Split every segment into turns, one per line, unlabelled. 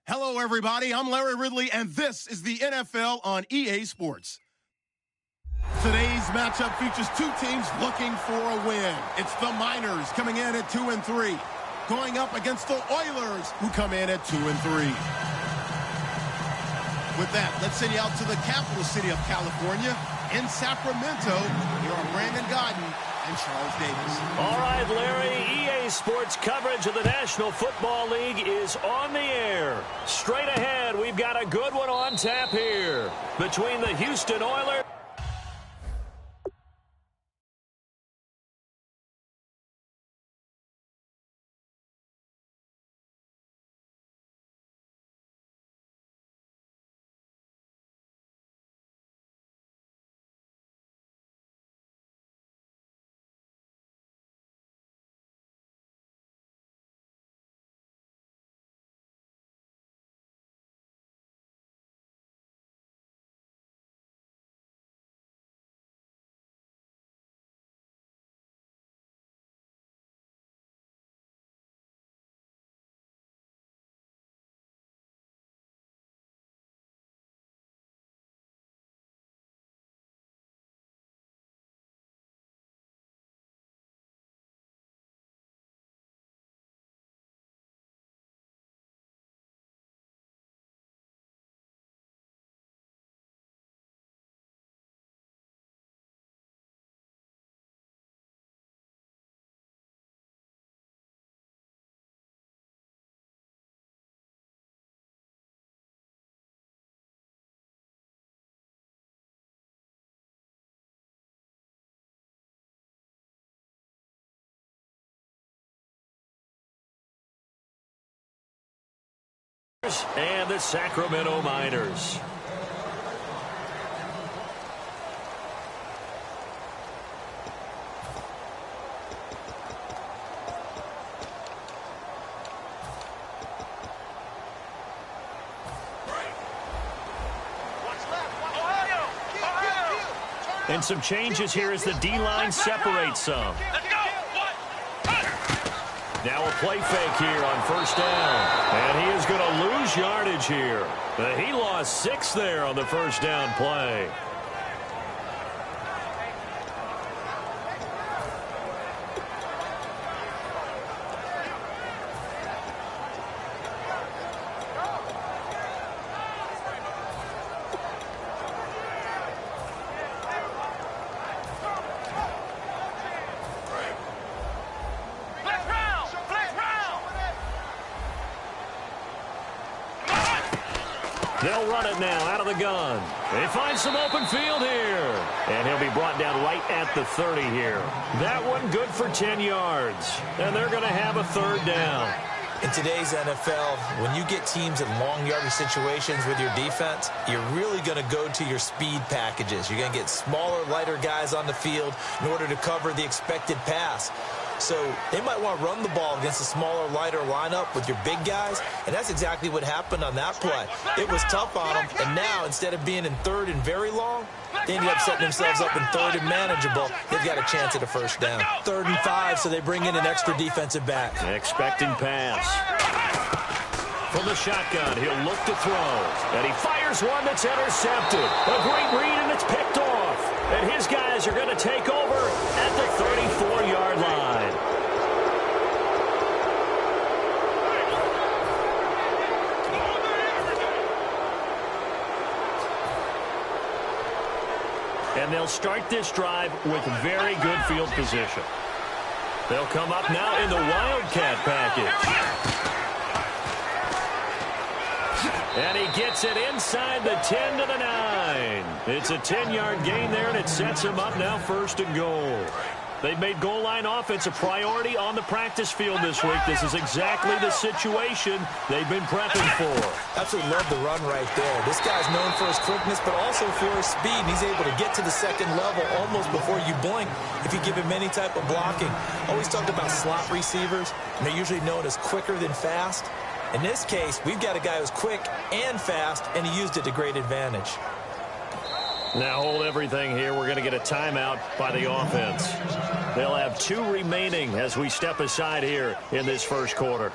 Hello, everybody. I'm Larry Ridley, and this is the NFL on EA Sports. Today's matchup features two teams looking for a win. It's the Miners coming in at 2-3, going up against the Oilers, who come in at 2-3. With that, let's send you out to the capital city of California, in Sacramento. Here are Brandon Gaudin and Charles Davis.
All right, Larry, EA Sports coverage of the National Football League is on the air. Straight ahead, we've got a good one on tap here between the Houston Oilers. And the Sacramento Miners. And some changes here as the D-line separates some. Now a play fake here on first down. And he is going to lose yardage here. He lost 6 there on the first down play. They'll run it now out of the gun. They find some open field here. And he'll be brought down right at the 30 here. That one good for 10 yards. And they're going to have a third down.
In today's NFL, when you get teams in long yardage situations with your defense, you're really going to go to your speed packages. You're going to get smaller, lighter guys on the field in order to cover the expected pass. So they might want to run the ball against a smaller, lighter lineup with your big guys, and that's exactly what happened on that play. It was tough on them, and now instead of being in third and very long, they ended up setting themselves up in third and manageable. They've got a chance at a first down. 3rd and 5, so they bring in an extra defensive back.
Expecting pass. From the shotgun, he'll look to throw. And he fires one that's intercepted. A great read, and it's picked off. And his guys are going to take over at the 34-yard line. And they'll start this drive with very good field position. They'll come up now in the Wildcat package. And he gets it inside the 10 to the 9. It's a 10-yard gain there, and it sets him up now 1st and goal. They've made goal line offense a priority on the practice field this week. This is exactly the situation they've been prepping for.
Absolutely love the run right there. This guy's known for his quickness, but also for his speed. And he's able to get to the second level almost before you blink if you give him any type of blocking. Always talked about slot receivers, and they're usually known as quicker than fast. In this case, we've got a guy who's quick and fast, and he used it to great advantage.
Now hold everything here. We're going to get a timeout by the offense. They'll have 2 remaining as we step aside here in this first quarter.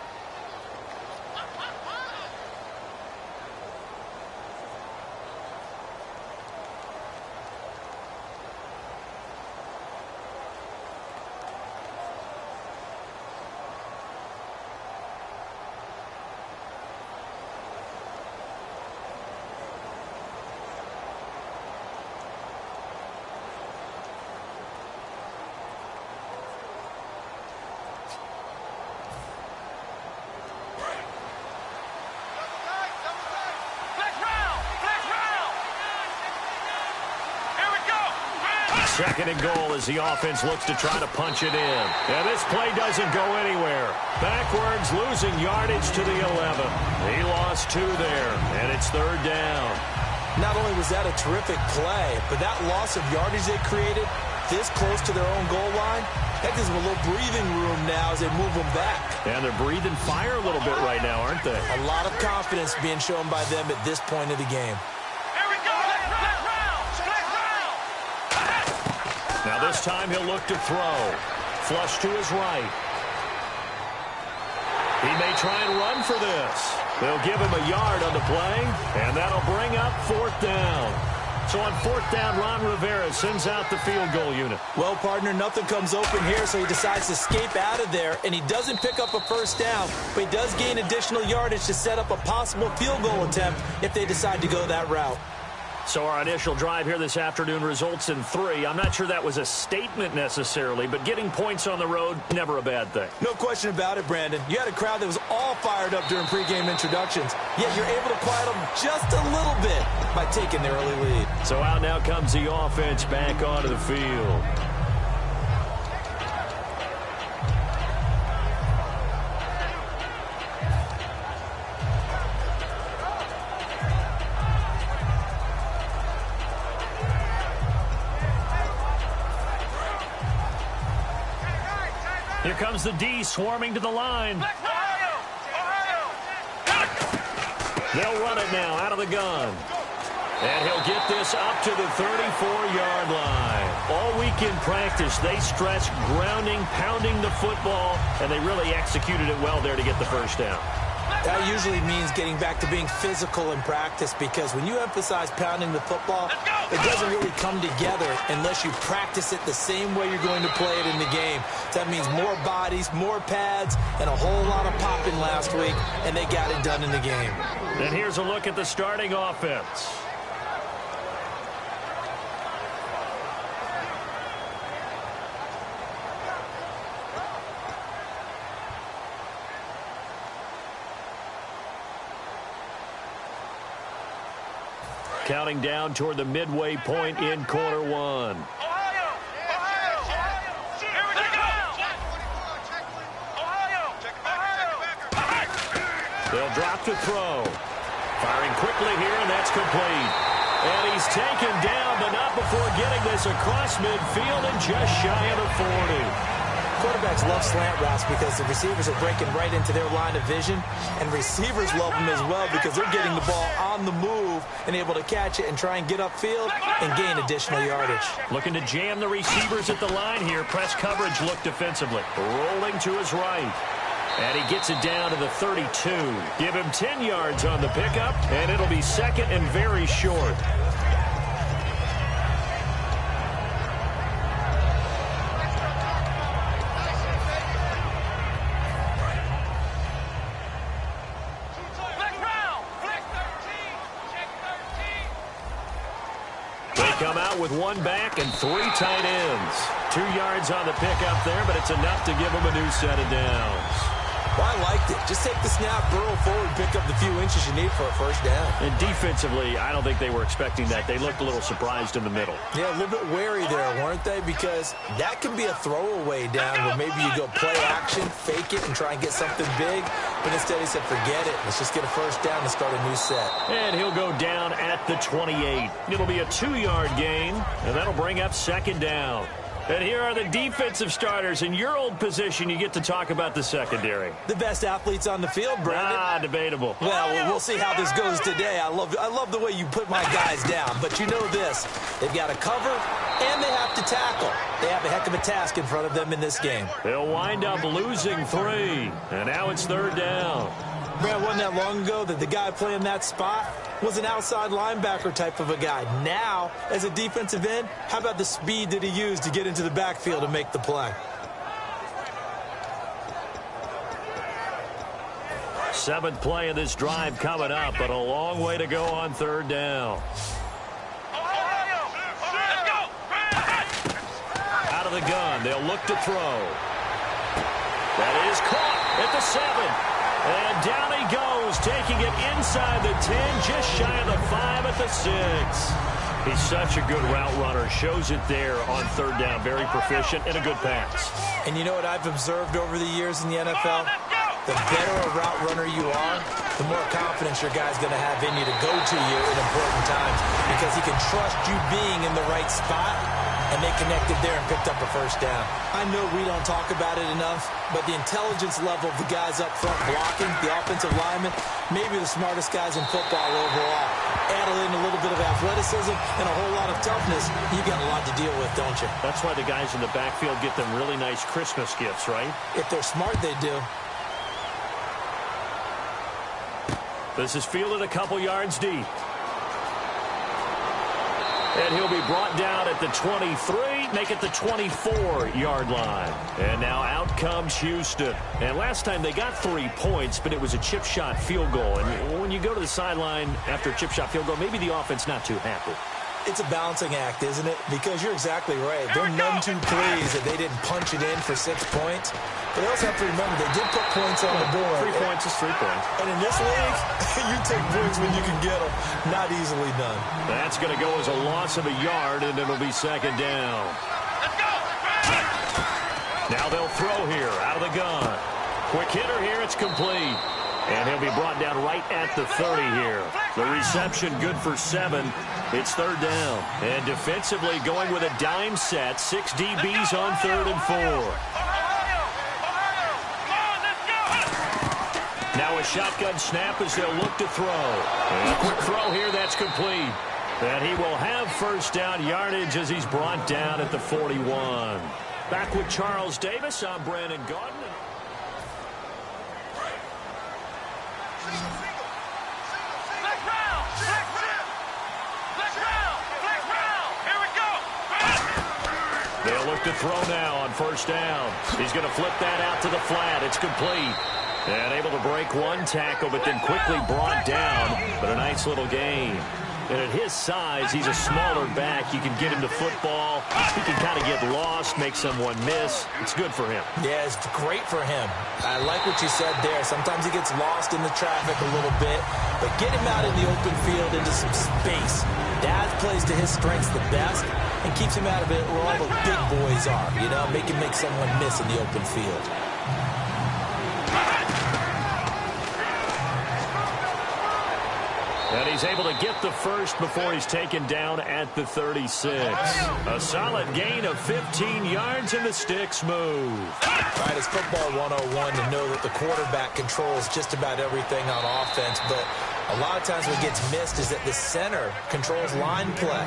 Second and goal as the offense looks to try to punch it in. And this play doesn't go anywhere. Backwards, losing yardage to the 11. He lost 2 there, and it's third down.
Not only was that a terrific play, but that loss of yardage they created this close to their own goal line, that gives them a little breathing room now as they move them back.
And they're breathing fire a little bit right now, aren't they?
A lot of confidence being shown by them at this point of the game.
Now this time he'll look to throw. Flush to his right. He may try and run for this. They'll give him a yard on the play, and that'll bring up 4th down. So on 4th down, Ron Rivera sends out the field goal unit.
Well, partner, nothing comes open here, so he decides to escape out of there, and he doesn't pick up a first down, but he does gain additional yardage to set up a possible field goal attempt if they decide to go that route.
So our initial drive here this afternoon results in 3. I'm not sure that was a statement necessarily, but getting points on the road, never a bad thing.
No question about it, Brandon. You had a crowd that was all fired up during pregame introductions, yet you're able to quiet them just a little bit by taking the early lead.
So out now comes the offense back onto the field. Here comes the D swarming to the line. They'll run it now out of the gun. And he'll get this up to the 34-yard line. All week in practice, they stressed grounding, pounding the football, and they really executed it well there to get the first down.
That usually means getting back to being physical in practice, because when you emphasize pounding the football, it doesn't really come together unless you practice it the same way you're going to play it in the game. That means more bodies, more pads, and a whole lot of popping last week, and they got it done in the game.
And here's a look at the starting offense. Counting down toward the midway point in quarter 1. They'll drop to throw. Firing quickly here, and that's complete. And he's taken down, but not before getting this across midfield and just shy of the 40.
Quarterbacks love slant routes because the receivers are breaking right into their line of vision, and receivers love them as well because they're getting the ball on the move and able to catch it and try and get upfield and gain additional yardage.
Looking to jam the receivers at the line here. Press coverage look defensively. Rolling to his right. And he gets it down to the 32. Give him 10 yards on the pickup, and it'll be second and very short. Come out with 1 back and 3 tight ends. 2 yards on the pickup there, but it's enough to give them a new set of downs.
Well, I liked it. Just take the snap, burrow forward, pick up the few inches you need for a first down.
And defensively, I don't think they were expecting that. They looked a little surprised in the middle.
Yeah, a little bit wary there, weren't they? Because that can be a throwaway down where maybe you go play action, fake it, and try and get something big. But instead he said, forget it. Let's just get a first down and start a new set.
And he'll go down at the 28. It'll be a 2-yard gain, and that'll bring up second down. And here are the defensive starters. In your old position, you get to talk about the secondary.
The best athletes on the field, Brandon.
Debatable.
Well, we'll see how this goes today. I love the way you put my guys down. But you know this. They've got to cover, and they have to tackle. They have a heck of a task in front of them in this game.
They'll wind up losing 3. And now it's third down.
Brad, wasn't that long ago that the guy playing that spot was an outside linebacker type of a guy. Now, as a defensive end, how about the speed that he used to get into the backfield and make the play?
7th play of this drive coming up, but a long way to go on third down. Out of the gun, they'll look to throw. That is caught at the 7. And down he goes, taking it inside the 10, just shy of the 5 at the 6. He's such a good route runner. Shows it there on third down. Very proficient and a good pass.
And you know what I've observed over the years in the NFL? The better a route runner you are, the more confidence your guy's going to have in you to go to you in important times because he can trust you being in the right spot, and they connected there and picked up a first down. I know we don't talk about it enough, but the intelligence level of the guys up front blocking, the offensive linemen, maybe the smartest guys in football overall. Add in a little bit of athleticism and a whole lot of toughness, you got a lot to deal with, don't you?
That's why the guys in the backfield get them really nice Christmas gifts, right?
If they're smart, they do.
This is fielded a couple yards deep. And he'll be brought down at the 23, make it the 24-yard line. And now out comes Houston. And last time they got 3 points, but it was a chip shot field goal. And when you go to the sideline after a chip shot field goal, maybe the offense not too happy.
It's a balancing act, isn't it? Because you're exactly right. They're none too pleased that they didn't punch it in for 6 points. But they also have to remember they did put points on the board.
3 points is 3 points.
And in this league, you take points when you can get them. Not easily done.
That's going to go as a loss of a yard, and it'll be second down.
Let's go!
Now they'll throw here out of the gun. Quick hitter here. It's complete. And he'll be brought down right at the 30 here. The reception good for 7. It's third down. And defensively going with a dime set. 6 DBs on 3rd and 4. Now a shotgun snap as they'll look to throw. And a quick throw here. That's complete. And he will have first down yardage as he's brought down at the 41. Back with Charles Davis. I'm Brandon Gaudin. They'll look to throw now on first down. He's going to flip that out to the flat. It's complete. And able to break one tackle, but then quickly brought down. But a nice little gain. And at his size, he's a smaller back. You can get him to football. He can kind of get lost, make someone miss. It's good for him.
Yeah, it's great for him. I like what you said there. Sometimes he gets lost in the traffic a little bit. But get him out in the open field into some space. That plays to his strengths the best and keeps him out of it where all the big boys are. You know, make him make someone miss in the open field.
And he's able to get the first before he's taken down at the 36. A solid gain of 15 yards and the sticks move.
All right, it's football 101 to know that the quarterback controls just about everything on offense, but a lot of times what gets missed is that the center controls line play.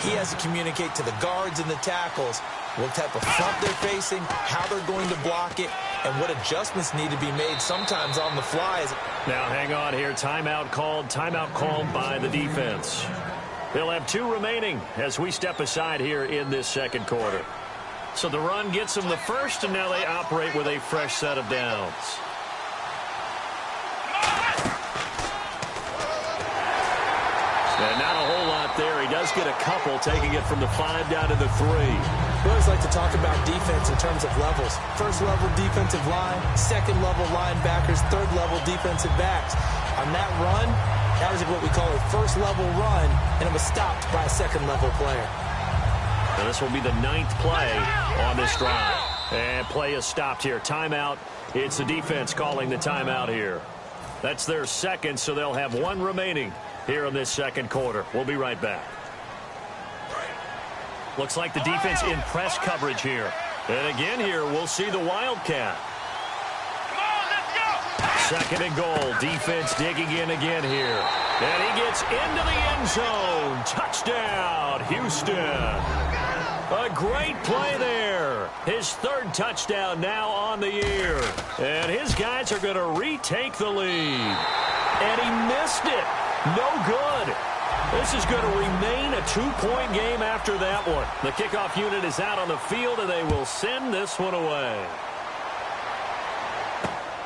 He has to communicate to the guards and the tackles what type of front they're facing, how they're going to block it, and what adjustments need to be made sometimes on the fly.
Now hang on here. Timeout called by the defense. They'll have 2 remaining as we step aside here in this second quarter. So the run gets them the first, and now they operate with a fresh set of downs. And not a whole lot there. He does get a couple, taking it from the 5 down to the 3.
We always like to talk about defense in terms of levels. First-level defensive line, second-level linebackers, third-level defensive backs. On that run, that was what we call a first-level run, and it was stopped by a second-level player.
Now this will be the 9th play on this drive. And play is stopped here. Timeout. It's the defense calling the timeout here. That's their second, so they'll have 1 remaining here in this second quarter. We'll be right back. Looks like the defense in press coverage here. And again here, we'll see the Wildcat. Second and goal. Defense digging in again here. And he gets into the end zone. Touchdown, Houston. A great play there. His 3rd touchdown now on the year. And his guys are going to retake the lead. And he missed it. No good. This is going to remain a 2-point game after that one. The kickoff unit is out on the field, and they will send this one away.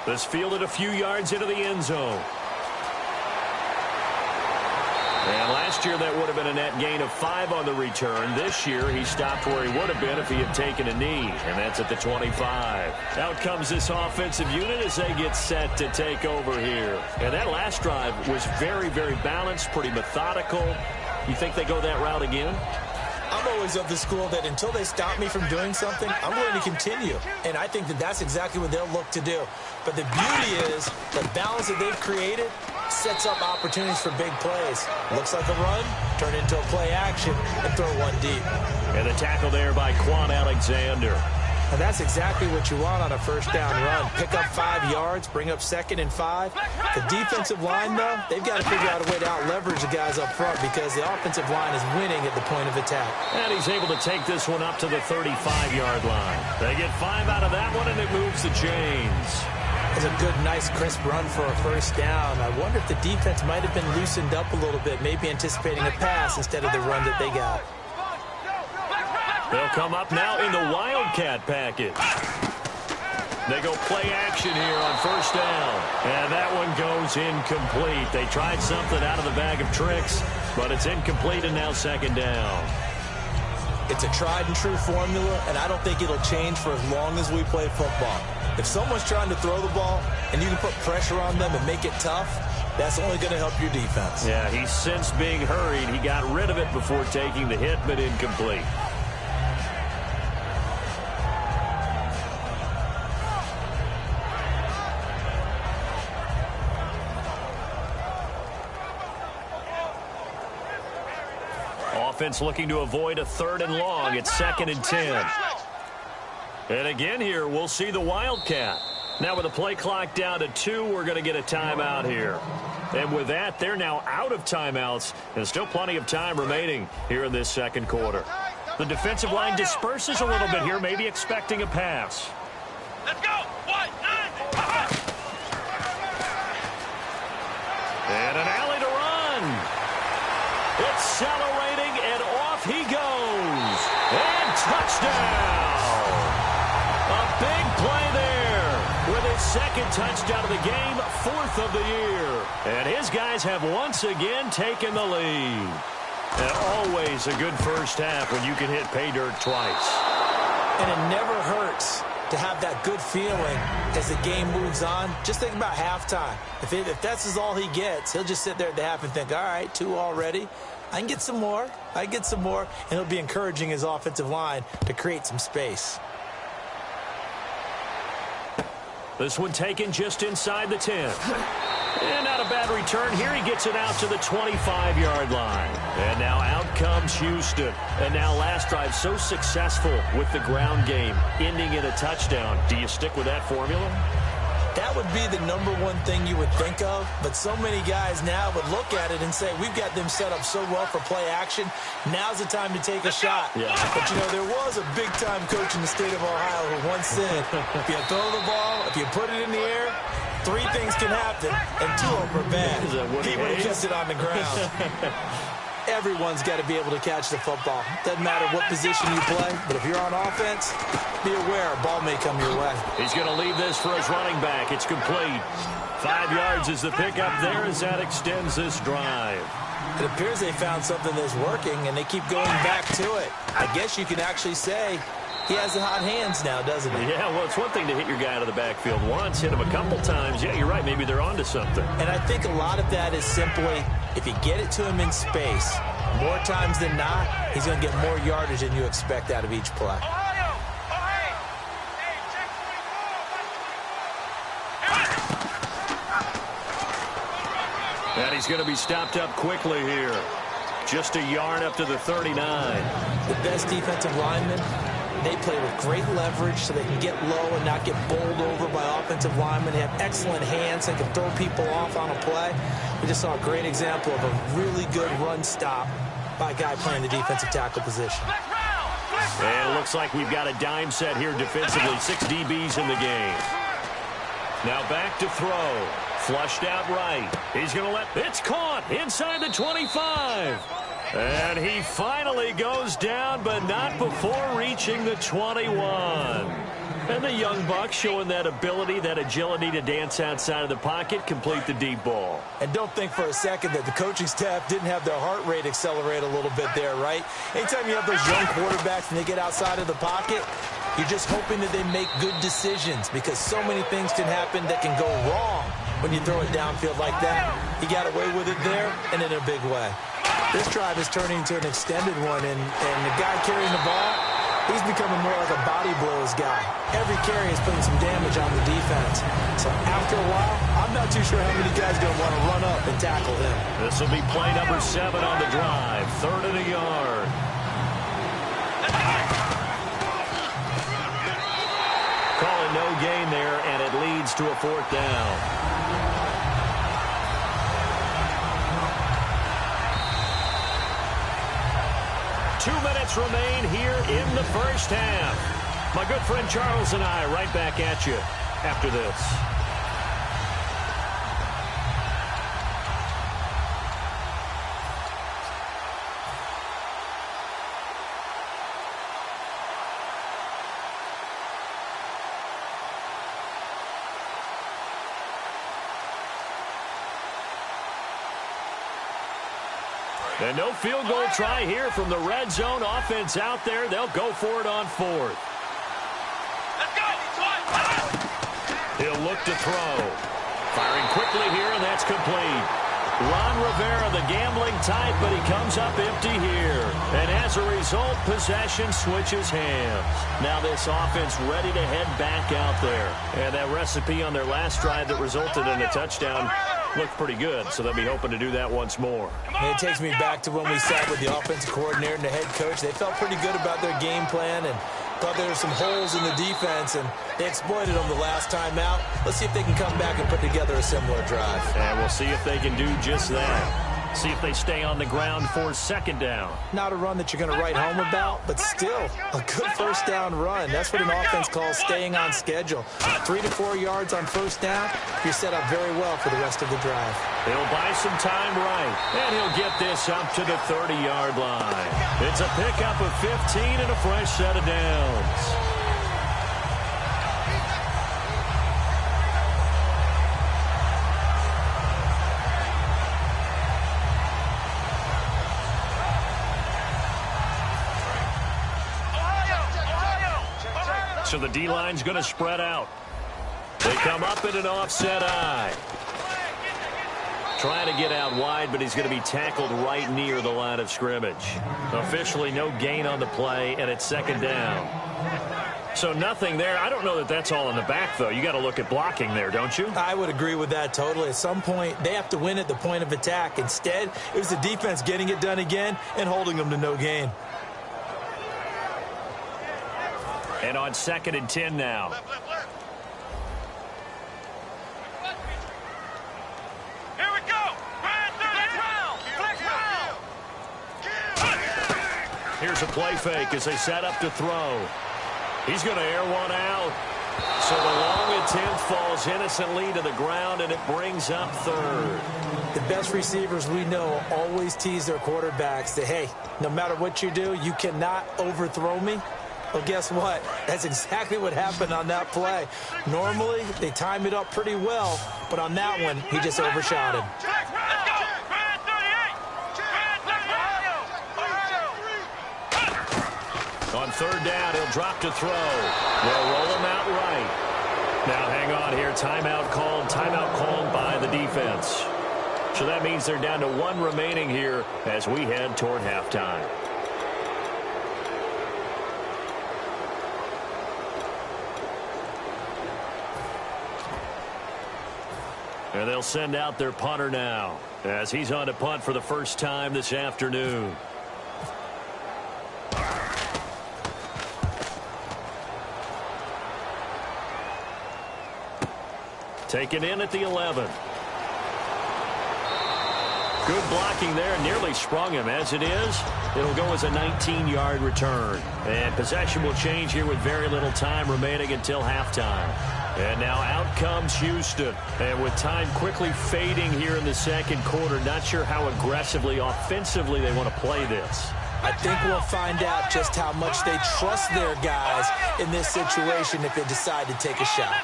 This fielded a few yards into the end zone. And last year, that would have been a net gain of 5 on the return. This year, he stopped where he would have been if he had taken a knee, and that's at the 25. Out comes this offensive unit as they get set to take over here. And that last drive was very, very balanced, pretty methodical. You think they go that route again?
I'm always of the school that until they stop me from doing something, I'm going to continue. And I think that that's exactly what they'll look to do. But the beauty is the balance that they've created sets up opportunities for big plays. Looks like a run, turn into a play action, and throw one deep.
And the tackle there by Quan Alexander.
And that's exactly what you want on a first down run. Pick up 5 yards, bring up 2nd and 5. The defensive line, though, they've got to figure out a way to out-leverage the guys up front because the offensive line is winning at the point of attack.
And he's able to take this one up to the 35-yard line. They get 5 out of that one, and it moves the chains.
It's a good, nice, crisp run for a first down. I wonder if the defense might have been loosened up a little bit, maybe anticipating a pass instead of the run that they got.
They'll come up now in the Wildcat package. They go play action here on first down. And that one goes incomplete. They tried something out of the bag of tricks, but it's incomplete and now 2nd down.
It's a tried and true formula, and I don't think it'll change for as long as we play football. If someone's trying to throw the ball and you can put pressure on them and make it tough, that's only going to help your defense.
Yeah, he's since being hurried. He got rid of it before taking the hit, but incomplete. Offense looking to avoid a 3rd and long. It's 2nd and 10. And again here, we'll see the Wildcat. Now with the play clock down to 2, we're going to get a timeout here. And with that, they're now out of timeouts. And still plenty of time remaining here in this 2nd quarter. The defensive line disperses a little bit here, maybe expecting a pass.
Let's go! 1, 9,
And an alley to run. Accelerating, and off he goes. And touchdown! A big play there with his 2nd touchdown of the game, 4th of the year. And his guys have once again taken the lead. And always a good first half when you can hit pay dirt twice.
And it never hurts to have that good feeling as the game moves on. Just think about halftime. If that's all he gets, he'll just sit there at the half and think, all right, 2 already. I can get some more. And he'll be encouraging his offensive line to create some space.
This one taken just inside the 10. And not a bad return here. He gets it out to the 25-yard line. And now out comes Houston. And now last drive so successful with the ground game, ending in a touchdown. Do you stick with that formula?
That would be the number one thing you would think of, but so many guys now would look at it and say, we've got them set up so well for play action, now's the time to take a shot.
Yeah.
But, you know, there was a big-time coach in the state of Ohio who once said, if you throw the ball, if you put it in the air, 3 things can happen, and 2 of them are bad. He would have kept it on the ground. Everyone's got to be able to catch the football. Doesn't matter what position you play, but if you're on offense, be aware a ball may come your way.
He's going to leave this for his running back. It's complete. 5 yards is the pickup there as that extends this drive.
It appears they found something that's working, and they keep going back to it. I guess you can actually say he has the hot hands now, doesn't he?
Yeah, well, it's one thing to hit your guy out of the backfield once, hit him a couple times. Yeah, you're right. Maybe they're onto something.
And I think a lot of that is simply, if you get it to him in space, more times than not, he's going to get more yardage than you expect out of each play.
And he's going to be stopped up quickly here. Just a yard up to the 39.
The best defensive linemen, they play with great leverage so they can get low and not get bowled over by offensive linemen. They have excellent hands. They can throw people off on a play. We just saw a great example of a really good run stop by a guy playing the defensive tackle position.
And it looks like we've got a dime set here defensively. 6 DBs in the game. Now back to throw. Flushed out right. He's going to let... It's caught inside the 25. And he finally goes down, but not before reaching the 21. And the young buck showing that ability, that agility to dance outside of the pocket, complete the deep ball.
And don't think for a second that the coaching staff didn't have their heart rate accelerate a little bit there, right? Anytime you have those young quarterbacks and they get outside of the pocket, you're just hoping that they make good decisions because so many things can happen that can go wrong when you throw it downfield like that. He got away with it there and in a big way. This drive is turning into an extended one, and the guy carrying the ball, he's becoming more like a body blows guy. Every carry is putting some damage on the defense. So after a while, I'm not too sure how many guys are going to want to run up and tackle him.
This will be play number 7 on the drive. 3rd and a yard. Calling no gain there, and it leads to a 4th down. Remain here in the first half. My good friend Charles and I right back at you after this. And no field goal try here from the red zone offense out there. They'll go for it on 4th.
Let's go.
He'll look to throw. Firing quickly here, and that's complete. Ron Rivera, the gambling type, but he comes up empty here. And as a result, possession switches hands. Now this offense ready to head back out there. And that recipe on their last drive that resulted in a touchdown looked pretty good, so they'll be hoping to do that once more.
And it takes me back to when we sat with the offensive coordinator and the head coach. They felt pretty good about their game plan and thought there were some holes in the defense, and they exploited them the last time out. Let's see if they can come back and put together a similar drive.
And we'll see if they can do just that. See if they stay on the ground for 2nd down.
Not a run that you're going to write home about, but still a good first down run. That's what an offense calls staying on schedule. 3 to 4 yards on first down, you're set up very well for the rest of the drive.
He'll buy some time right, and he'll get this up to the 30-yard line. It's a pickup of 15 and a fresh set of downs. So the D-line's going to spread out. They come up in an offset eye. Trying to get out wide, but he's going to be tackled right near the line of scrimmage. Officially no gain on the play, and it's 2nd down. So nothing there. I don't know that that's all in the back, though. You got to look at blocking there, don't you?
I would agree with that totally. At some point, they have to win at the point of attack. Instead, it was the defense getting it done again and holding them to no gain.
And on 2nd and 10 now.
Here we go.
Here's a play fake as they set up to throw. He's going to air one out. So the long attempt falls innocently to the ground, and it brings up 3rd.
The best receivers we know always tease their quarterbacks that, hey, no matter what you do, you cannot overthrow me. Well, guess what? That's exactly what happened on that play. Normally, they time it up pretty well, but on that one, he just overshot him.
On 3rd down, he'll drop to throw. They'll roll him out right. Now, hang on here. Timeout called by the defense. So that means they're down to 1 remaining here as we head toward halftime. And they'll send out their punter now as he's on to punt for the first time this afternoon. Taken in at the 11. Good blocking there. Nearly sprung him. As it is, it'll go as a 19-yard return. And possession will change here with very little time remaining until halftime. And now out comes Houston. And with time quickly fading here in the 2nd quarter, not sure how aggressively, offensively they want to play this.
I think we'll find out just how much they trust their guys in this situation if they decide to take a shot.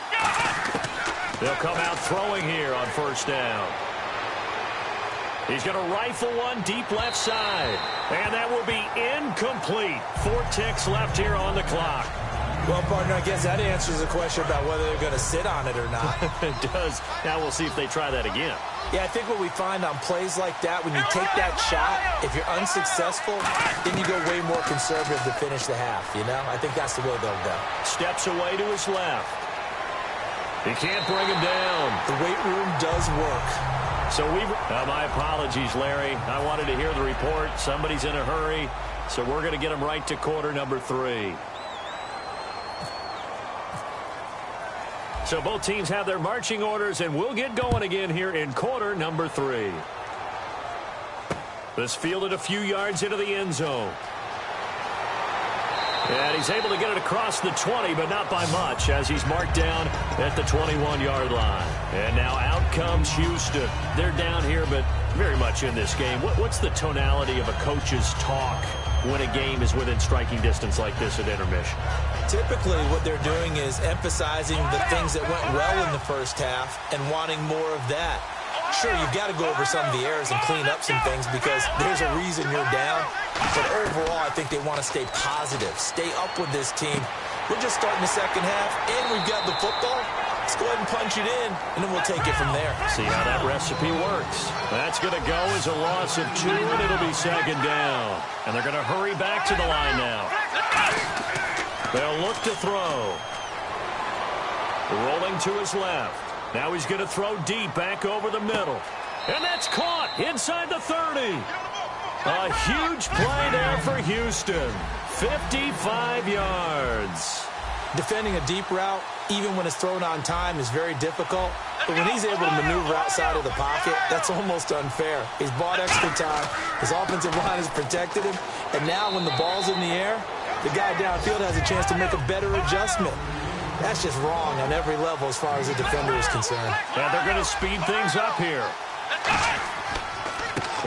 They'll come out throwing here on 1st down. He's going to rifle one deep left side. And that will be incomplete. 4 ticks left here on the clock.
Well, partner, I guess that answers the question about whether they're going to sit on it or not.
It does. Now we'll see if they try that again.
Yeah, I think what we find on plays like that, when you take that shot, if you're unsuccessful, then you go way more conservative to finish the half, you know? I think that's the way they'll go.
Steps away to his left. He can't bring him down.
The weight room does work.
So my apologies, Larry. I wanted to hear the report. Somebody's in a hurry, so we're going to get him right to quarter number 3. So both teams have their marching orders, and we'll get going again here in quarter number 3. This fielded a few yards into the end zone. And he's able to get it across the 20, but not by much, as he's marked down at the 21-yard line. And now out comes Houston. They're down here, but very much in this game. What's the tonality of a coach's talk when a game is within striking distance like this at intermission?
Typically, what they're doing is emphasizing the things that went well in the first half and wanting more of that. Sure, you've got to go over some of the errors and clean up some things because there's a reason you're down. But overall, I think they want to stay positive, stay up with this team. We're just starting the second half, and we've got the football. Let's go ahead and punch it in, and then we'll take it from there.
See how that recipe works. That's going to go as a loss of 2, and it'll be second down. And they're going to hurry back to the line now. They'll look to throw. Rolling to his left. Now he's going to throw deep back over the middle. And that's caught inside the 30. A huge play there for Houston. 55 yards.
Defending a deep route, even when it's thrown on time, is very difficult. But when he's able to maneuver outside of the pocket, that's almost unfair. He's bought extra time. His offensive line has protected him. And now when the ball's in the air, the guy downfield has a chance to make a better adjustment. That's just wrong on every level as far as the defender is concerned.
And they're going to speed things up here.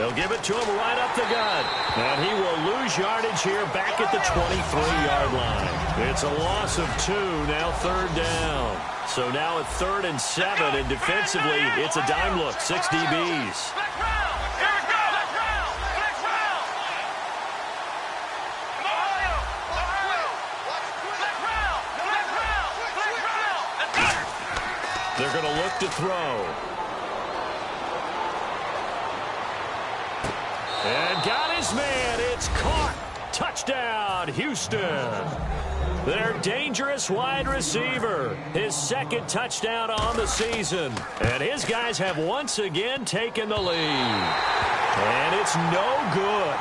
They'll give it to him right up the gut. And he will lose yardage here back at the 23-yard line. It's a loss of 2, now third down. So now at 3rd and 7, and defensively, it's a dime look, 6 DBs. They're going to look to throw. And got his man. It's caught. Touchdown, Houston. Their dangerous wide receiver. His 2nd touchdown on the season. And his guys have once again taken the lead. And it's no good.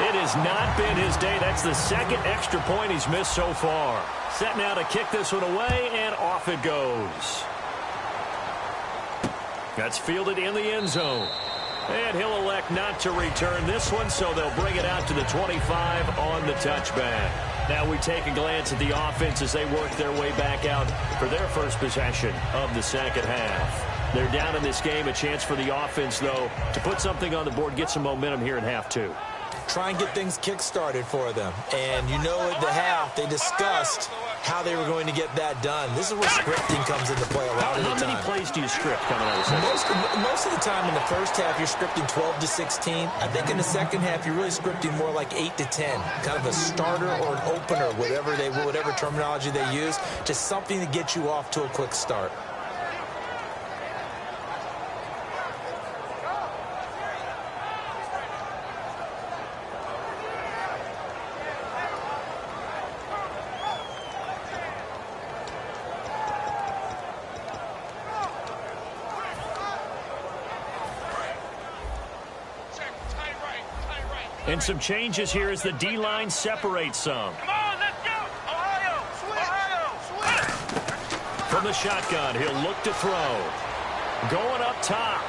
It has not been his day. That's the 2nd extra point he's missed so far. Set now to kick this one away, and off it goes. That's fielded in the end zone. And he'll elect not to return this one, so they'll bring it out to the 25 on the touchback. Now we take a glance at the offense as they work their way back out for their first possession of the second half. They're down in this game. A chance for the offense, though, to put something on the board, get some momentum here in half 2.
Try and get things kick-started for them. And you know at the half, they discussed how they were going to get that done. This is where scripting comes into play a lot of the time.
How many plays do you script coming out of the second?
Most of the time in the first half, you're scripting 12 to 16. I think in the second half, you're really scripting more like 8 to 10. Kind of a starter or an opener, whatever terminology they use. Just something to get you off to a quick start.
And some changes here as the D-line separates some.
Come on, let's go! Ohio! Ohio!
From the shotgun, he'll look to throw. Going up top.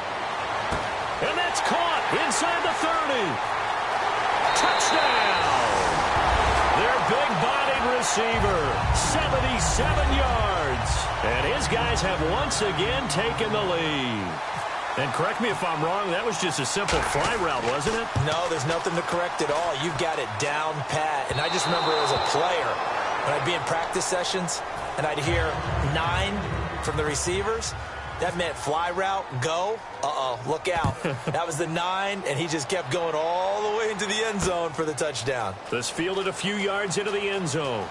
And that's caught inside the 30. Touchdown! Their big-bodied receiver, 77 yards. And his guys have once again taken the lead. And correct me if I'm wrong, that was just a simple fly route, wasn't it?
No, there's nothing to correct at all. You've got it down pat. And I just remember as a player, when I'd be in practice sessions, and I'd hear 9 from the receivers, that meant fly route, go, look out. That was the 9, and he just kept going all the way into the end zone for the touchdown.
This fielded a few yards into the end zone.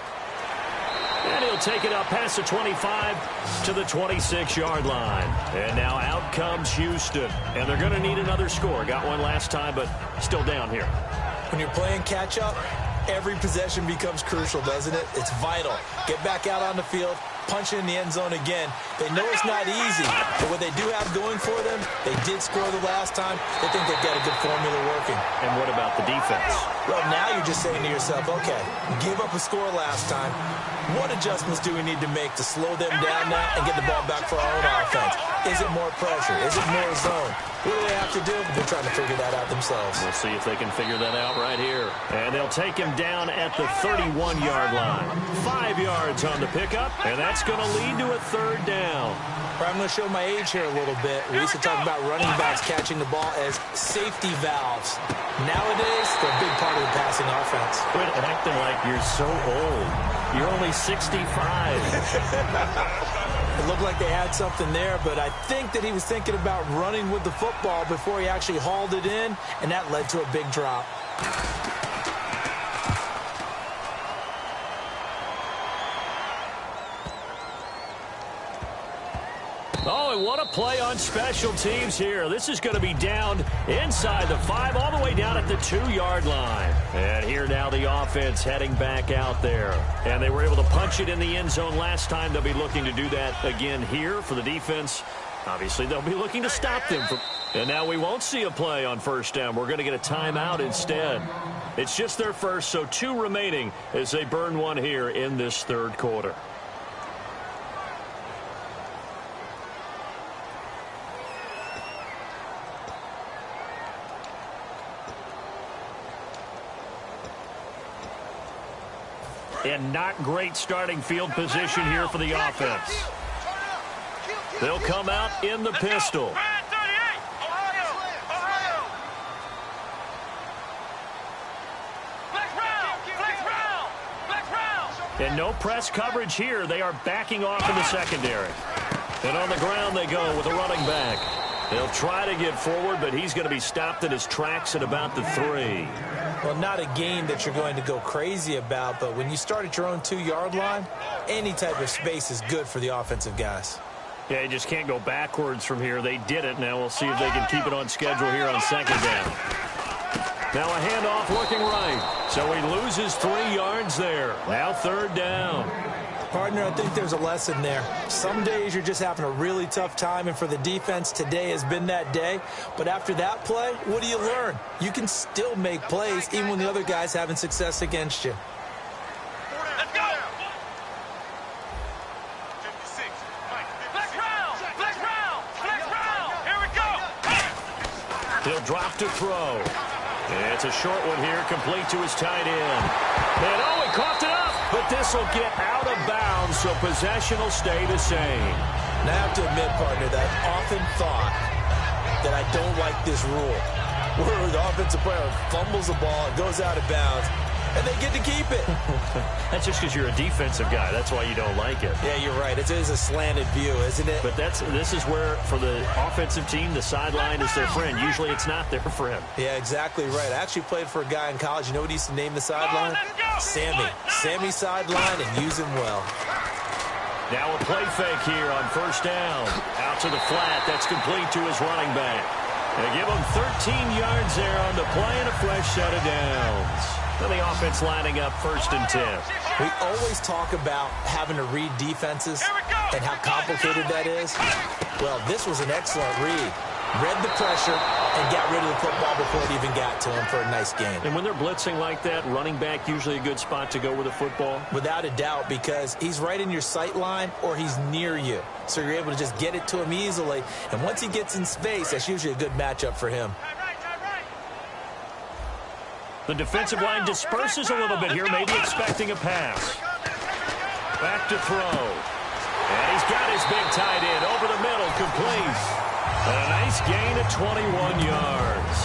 And he'll take it up past the 25 to the 26-yard line. And now out comes Houston. And they're going to need another score. Got one last time, but still down here.
When you're playing catch-up, every possession becomes crucial, doesn't it? It's vital. Get back out on the field, punch it in the end zone again. They know it's not easy, but what they do have going for them, they did score the last time. They think they've got a good formula working.
And what about the defense?
Well, now you're just saying to yourself, okay, give up a score last time. What adjustments do we need to make to slow them down now and get the ball back for our own offense? Is it more pressure? Is it more zone? What do they have to do? They're trying to figure that out themselves.
We'll see if they can figure that out right here. And they'll take him down at the 31-yard line. 5 yards on the pickup, and that's going to lead to a third down.
I'm going to show my age here a little bit. We used to talk about running backs catching the ball as safety valves. Nowadays, they're a big part of the passing offense.
Quit acting like you're so old. You're only 65.
It looked like they had something there, but I think that he was thinking about running with the football before he actually hauled it in, and that led to a big drop.
Oh, and what a play on special teams here. This is going to be down inside the 5, all the way down at the 2-yard line. And here now the offense heading back out there. And they were able to punch it in the end zone last time. They'll be looking to do that again here for the defense. Obviously, they'll be looking to stop them. And now we won't see a play on first down. We're going to get a timeout instead. It's just their first, so 2 remaining as they burn one here in this third quarter. And not great starting field position here for the offense. They'll come out in the pistol. And no press coverage here. They are backing off in the secondary. And on the ground they go with a running back. They'll try to get forward, but he's going to be stopped in his tracks at about the 3.
Well, not a game that you're going to go crazy about, but when you start at your own 2-yard line, any type of space is good for the offensive guys.
Yeah, you just can't go backwards from here. They did it. Now we'll see if they can keep it on schedule here on second down. Now a handoff looking right. So he loses 3 yards there. Now third down.
Partner, I think there's a lesson there. Some days you're just having a really tough time, and for the defense, today has been that day. But after that play, what do you learn? You can still make plays even when the other guy's having success against you.
Let's go. 56. Flex round. Here we go.
He'll drop to throw. It's a short one here, complete to his tight end. And oh, he coughed it up, but this will get out of bounds, so possession will stay the same.
Now, I have to admit, partner, that I've often thought that I don't like this rule, where the offensive player fumbles the ball, it goes out of bounds, and they get to keep it.
That's just because you're a defensive guy. That's why you don't like it.
Yeah, you're right. It is a slanted view, isn't it?
But this is where, for the offensive team, the sideline is their friend. Usually it's not their friend.
Yeah, exactly right. I actually played for a guy in college. You know what he used to name the sideline? Sammy. Sammy sideline, and use him well.
Now a play fake here on first down. Out to the flat. That's complete to his running back. They give him 13 yards there on the play and a fresh set of downs. And the offense lining up 1st and 10.
We always talk about having to read defenses and how complicated that is. Well, this was an excellent read. Read the pressure and got rid of the football before it even got to him for a nice gain.
And when they're blitzing like that, running back usually a good spot to go with the football?
Without a doubt, because he's right in your sight line or he's near you. So you're able to just get it to him easily. And once he gets in space, that's usually a good matchup for him.
The defensive line disperses a little bit here, maybe expecting a pass. Back to throw. And he's got his big tight end over the middle, complete. A nice gain of 21 yards.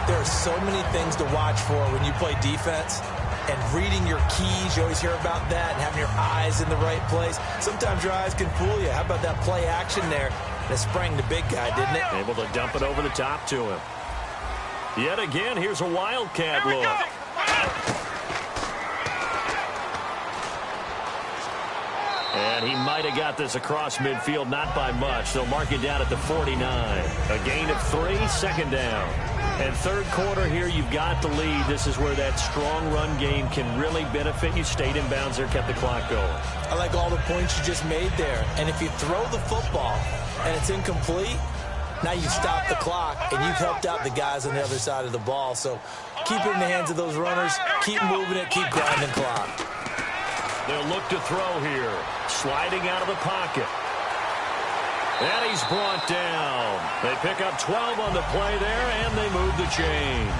There are so many things to watch for when you play defense. And reading your keys, you always hear about that, and having your eyes in the right place. Sometimes your eyes can fool you. How about that play action there? That sprang the big guy, didn't it?
Able to dump it over the top to him. Yet again, here's a wildcat look. And he might have got this across midfield, not by much. They'll mark it down at the 49. A gain of 3, second down. And third quarter here, you've got the lead. This is where that strong run game can really benefit you. Stayed in bounds there, kept the clock going.
I like all the points you just made there. And if you throw the football and it's incomplete, now you've stopped the clock and you've helped out the guys on the other side of the ball. So keep it in the hands of those runners. Keep moving it. Keep grinding clock.
They'll look to throw here. Sliding out of the pocket. And he's brought down. They pick up 12 on the play there, and they move the chains.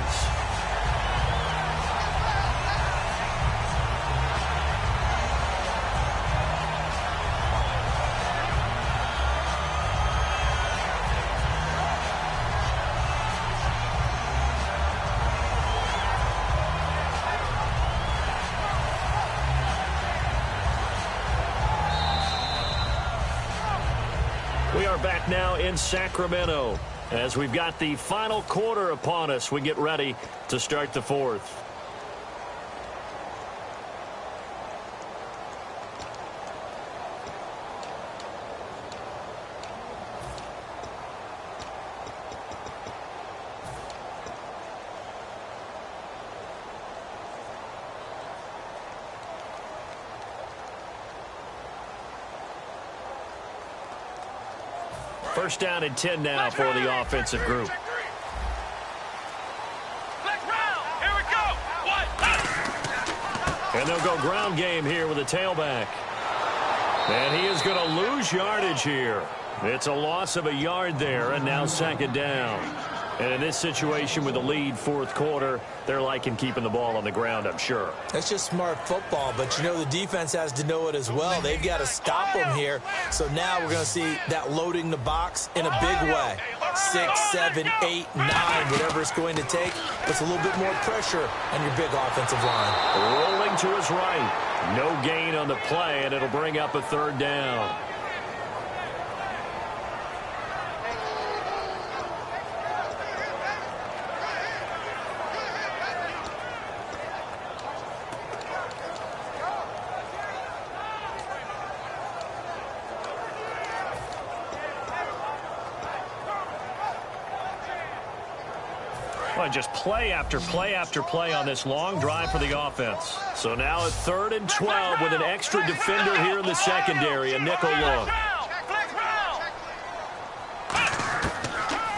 We are back now in Sacramento as we've got the final quarter upon us. We get ready to start the fourth. First down and 10 now for the offensive group. And they'll go ground game here with a tailback. And he is going to lose yardage here. It's a loss of a yard there, and now second down. And in this situation with the lead fourth quarter, they're liking keeping the ball on the ground, I'm sure.
That's just smart football, but you know the defense has to know it as well. They've got to stop them here. So now we're going to see that loading the box in a big way. 6, 7, 8, 9, whatever it's going to take. Puts a little bit more pressure on your big offensive line.
Rolling to his right. No gain on the play, and it'll bring up a third down. Well, just play after play after play on this long drive for the offense. So now at 3rd and 12 with an extra defender here in the secondary, a nickel look.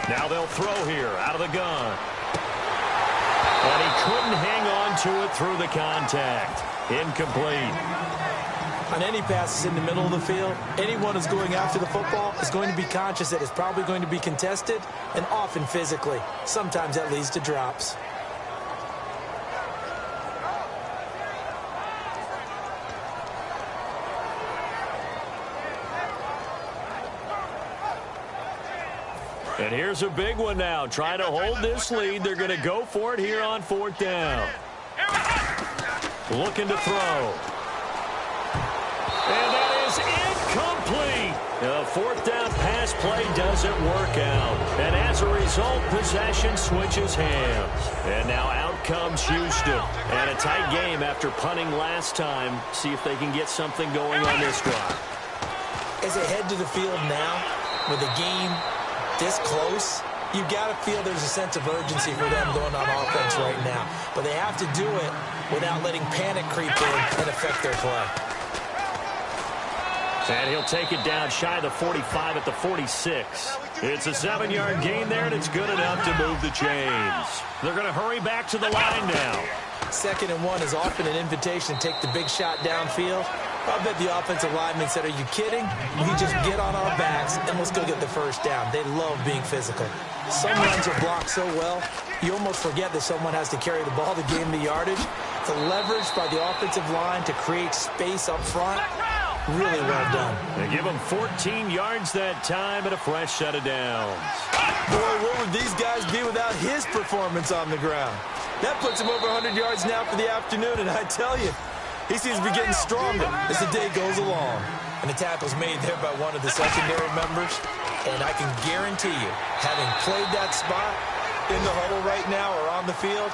Now they'll throw here out of the gun. And he couldn't hang on to it through the contact. Incomplete.
On any passes in the middle of the field, anyone who's going after the football is going to be conscious that it's probably going to be contested and often physically. Sometimes that leads to drops.
And here's a big one now. Trying to hold this lead. They're going to go for it here on 4th down. Looking to throw. And that is incomplete. The 4th down pass play doesn't work out. And as a result, possession switches hands. And now out comes Houston. And a tight game after punting last time. See if they can get something going on this drive.
As they head to the field now, with the game this close, you've got to feel there's a sense of urgency for them going on offense right now. But they have to do it without letting panic creep in and affect their play.
And he'll take it down shy of the 45 at the 46. It's a 7-yard gain there, and it's good enough to move the chains. They're going to hurry back to the line now.
2nd and 1 is often an invitation to take the big shot downfield. I bet the offensive lineman said, are you kidding? We just get on our backs and let's go get the first down. They love being physical. Some runs are blocked so well, you almost forget that someone has to carry the ball to gain the yardage. The leverage by the offensive line to create space up front, really well done.
They give him 14 yards that time and a fresh set of downs.
Boy, where would these guys be without his performance on the ground? That puts him over 100 yards now for the afternoon, and I tell you, he seems to be getting stronger as the day goes along. And the tackle's made there by one of the secondary members. And I can guarantee you, having played that spot, in the huddle right now or on the field,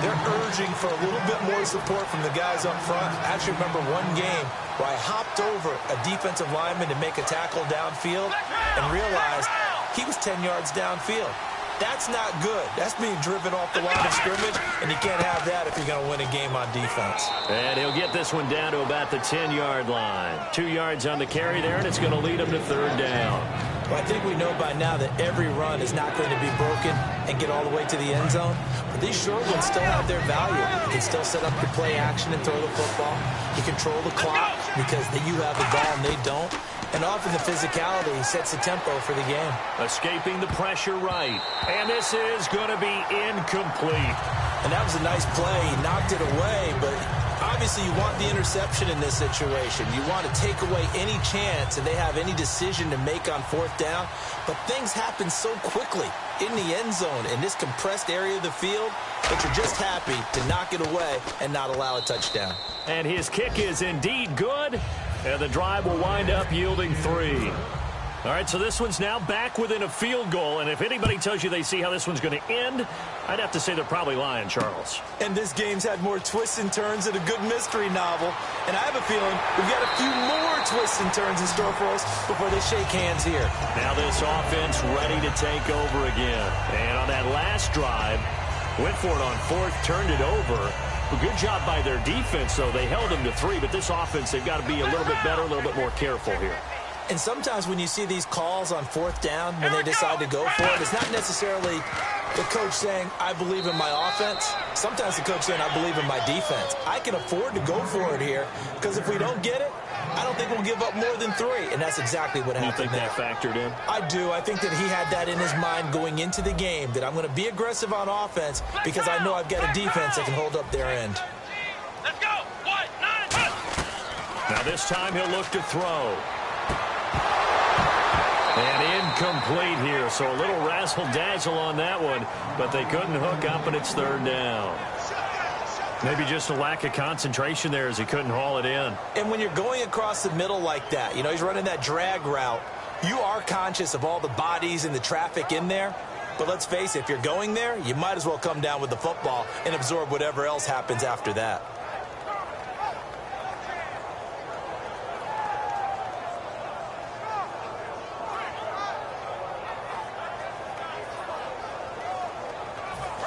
they're urging for a little bit more support from the guys up front. I actually remember one game where I hopped over a defensive lineman to make a tackle downfield and realized he was 10 yards downfield. That's not good. That's being driven off the line of scrimmage, and you can't have that if you're going to win a game on defense.
And he'll get this one down to about the 10-yard line. 2 yards on the carry there, and it's going to lead him to third down.
Well, I think we know by now that every run is not going to be broken and get all the way to the end zone. But these short ones still have their value. You can still set up your play action and throw the football. You control the clock because you have the ball and they don't. And often the physicality sets the tempo for the game.
Escaping the pressure right. And this is going to be incomplete.
And that was a nice play. He knocked it away, but obviously you want the interception in this situation. You want to take away any chance and they have any decision to make on fourth down. But things happen so quickly in the end zone in this compressed area of the field that you're just happy to knock it away and not allow a touchdown.
And his kick is indeed good. And the drive will wind up yielding 3. All right, so this one's now back within a field goal. And if anybody tells you they see how this one's going to end, I'd have to say they're probably lying, Charles.
And this game's had more twists and turns than a good mystery novel. And I have a feeling we've got a few more twists and turns in store for us before they shake hands here.
Now this offense ready to take over again. And on that last drive, went for it on fourth, turned it over. A good job by their defense, though. They held them to 3, but this offense, they've got to be a little bit better, a little bit more careful here.
And sometimes when you see these calls on fourth down, when they decide to go for it, it's not necessarily the coach saying, I believe in my offense. Sometimes the coach saying, I believe in my defense. I can afford to go for it here because if we don't get it, I don't think we'll give up more than 3. And that's exactly what happened there.
You think that factored in?
I do. I think that he had that in his mind going into the game, that I'm going to be aggressive on offense because I know I've got a defense that can hold up their end.
Let's go. 1-9.
Now this time he'll look to throw. And incomplete here, so a little razzle-dazzle on that one, but they couldn't hook up, and it's third down. Maybe just a lack of concentration there as he couldn't haul it in.
And when you're going across the middle like that, you know, he's running that drag route, you are conscious of all the bodies and the traffic in there. But let's face it, if you're going there, you might as well come down with the football and absorb whatever else happens after that.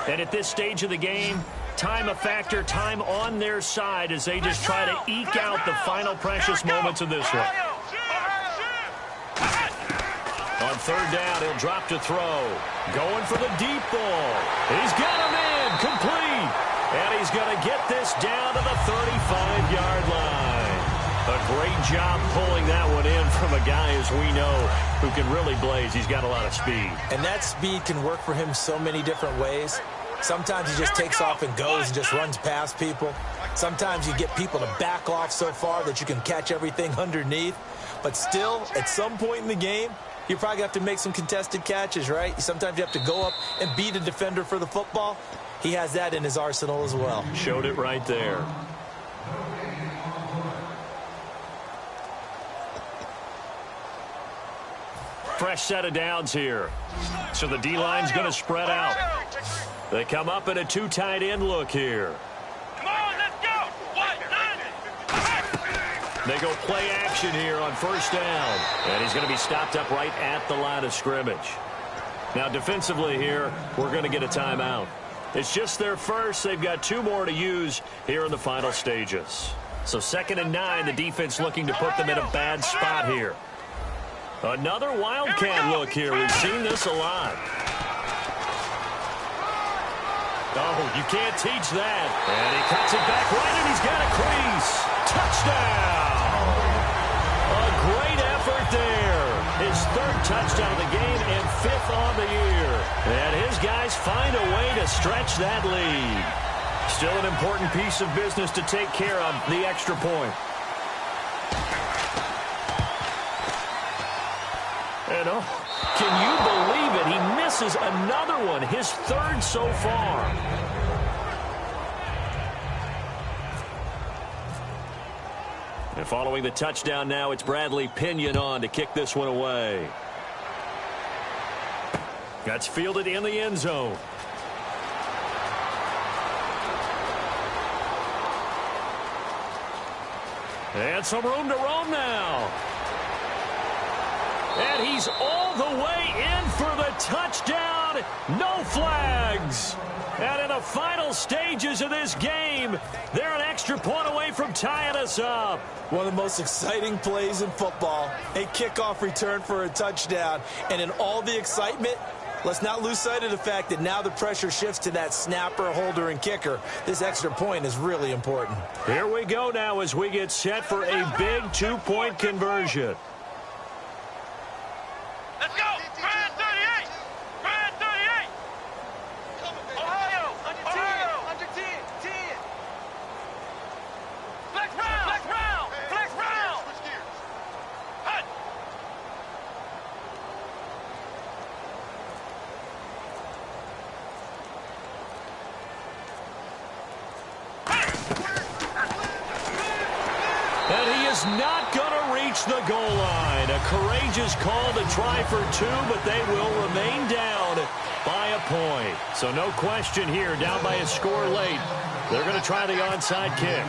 And at this stage of the game, time a factor, time on their side as they just try to eke out the final precious moments of this one. On third down, he'll drop to throw. Going for the deep ball. He's got him in, complete. And he's going to get this down to the 35-yard line. A great job pulling that one in from a guy, as we know, who can really blaze. He's got a lot of speed.
And that speed can work for him so many different ways. Sometimes he just takes off and goes and just runs past people. Sometimes you get people to back off so far that you can catch everything underneath. But still, at some point in the game, you probably have to make some contested catches, right? Sometimes you have to go up and beat a defender for the football. He has that in his arsenal as well.
Showed it right there. Fresh set of downs here. So the D-line's going to spread out. They come up in a 2 tight end look here.
Come on, let's go. 1-9.
They go play action here on first down. And he's going to be stopped up right at the line of scrimmage. Now defensively here, we're going to get a timeout. It's just their first. They've got 2 more to use here in the final stages. So 2nd and 9, the defense looking to put them in a bad spot here. Another Wildcat look here. We've seen this a lot. Oh, you can't teach that. And he cuts it back right, and he's got a crease. Touchdown! A great effort there. His 3rd touchdown of the game and 5th on the year. And his guys find a way to stretch that lead. Still an important piece of business to take care of, the extra point. And oh, can you believe it? He misses another one, his 3rd so far. And following the touchdown now, it's Bradley Pinion on to kick this one away. That's fielded in the end zone. And some room to roam now. And he's all the way in for the touchdown. No flags. And in the final stages of this game, they're an extra point away from tying us up.
One of the most exciting plays in football, a kickoff return for a touchdown. And in all the excitement, let's not lose sight of the fact that now the pressure shifts to that snapper, holder, and kicker. This extra point is really important.
Here we go now as we get set for a big 2-point conversion.
Let's go! Grand 38! Grand 38! Ohio! Ohio! 10! Flex round! Flex round! Flex round! Switch gears. Hut!
And he is not going to reach the goal line. A courageous call to try for 2, but they will remain down by a point. So no question here, down by a score late. They're going to try the onside kick.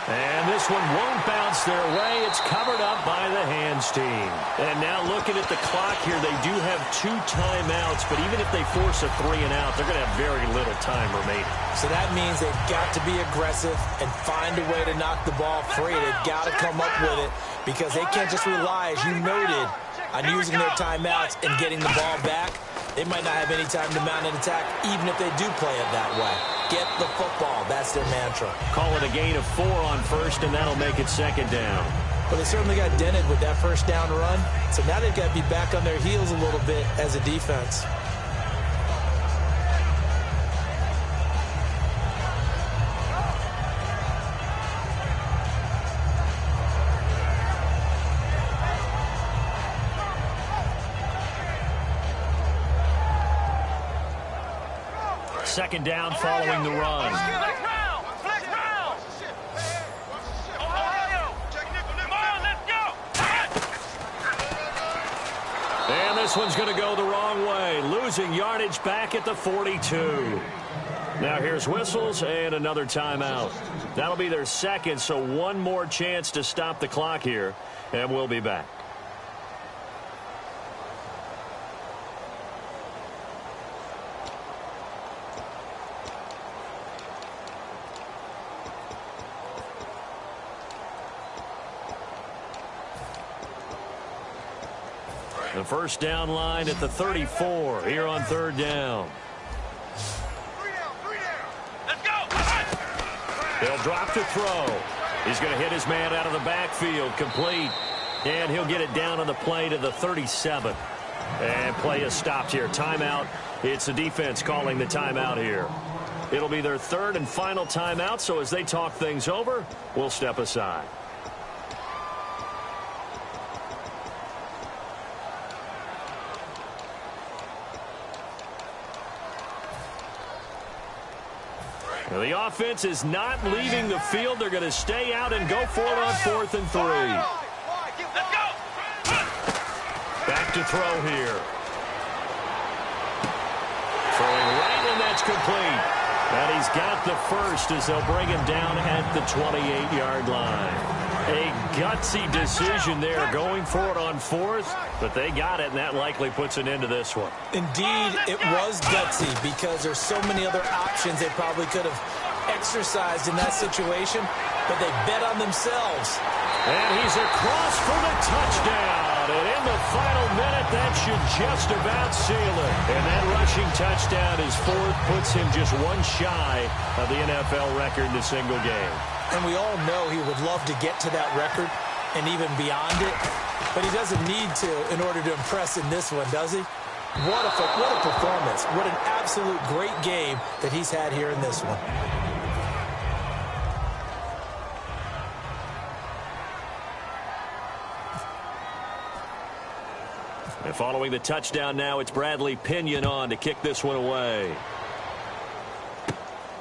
And this one won't bounce their way. It's covered up by the hands team. And now looking at the clock here, they do have 2 timeouts, but even if they force a 3 and out, they're going to have very little time remaining.
So that means they've got to be aggressive and find a way to knock the ball free. They've got to come up with it because they can't just rely, as you noted, on using their timeouts and getting the ball back. They might not have any time to mount an attack, even if they do play it that way. Get the football. That's their mantra.
Call it a gain of 4 on first, and that'll make it second down.
Well, they certainly got dented with that first down run. So now they've got to be back on their heels a little bit as a defense.
Second down following the run.
Flex round! Flex round! Ohio! Come on, let's go!
And this one's going to go the wrong way. Losing yardage back at the 42. Now here's whistles and another timeout. That'll be their second, so one more chance to stop the clock here, and we'll be back. The first down line at the 34 here on third down.
3 down. Let's go!
He'll drop to throw. He's going to hit his man out of the backfield, complete. And he'll get it down on the play to the 37. And play is stopped here. Timeout. It's the defense calling the timeout here. It'll be their third and final timeout, so as they talk things over, we'll step aside. The offense is not leaving the field. They're going to stay out and go for it on 4th and 3.
Let's go!
Back to throw here. Throwing right, and that's complete. And he's got the first as they'll bring him down at the 28-yard line. A gutsy decision there, going for it on 4th, but they got it, and that likely puts an end to this one.
Indeed, it was gutsy because there's so many other options they probably could have exercised in that situation, but they bet on themselves.
And he's across for the touchdown. And in the final minute, that should just about seal it. And that rushing touchdown, his 4th, puts him just one shy of the NFL record in a single game.
And we all know he would love to get to that record and even beyond it, but he doesn't need to in order to impress in this one, does he? What a performance. What an absolute great game that he's had here in this one.
And following the touchdown now, it's Bradley Pinion on to kick this one away.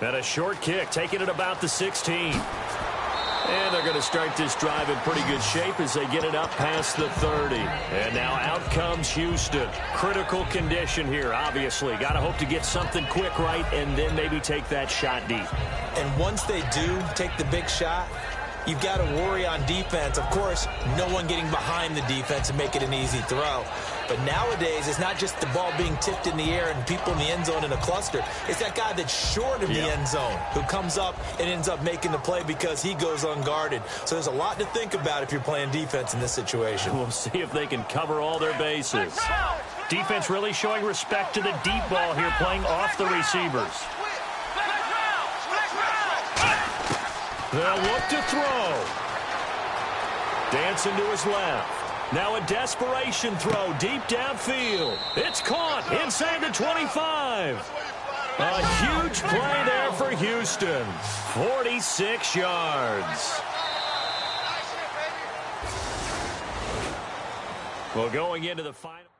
And a short kick, taking it about the 16. And they're going to start this drive in pretty good shape as they get it up past the 30. And now out comes Houston. Critical condition here, obviously. Got to hope to get something quick right and then maybe take that shot deep.
And once they do take the big shot, you've got to worry on defense. Of course, no one getting behind the defense and make it an easy throw. But nowadays, it's not just the ball being tipped in the air and people in the end zone in a cluster. It's that guy that's short of the end zone who comes up and ends up making the play because he goes unguarded. So there's a lot to think about if you're playing defense in this situation.
We'll see if they can cover all their bases. Defense really showing respect to the deep ball here, playing off the receivers. They'll look to throw. Dancing to his left. Now a desperation throw deep downfield. It's caught inside the 25. A huge play there for Houston. 46 yards. Well, going into the final.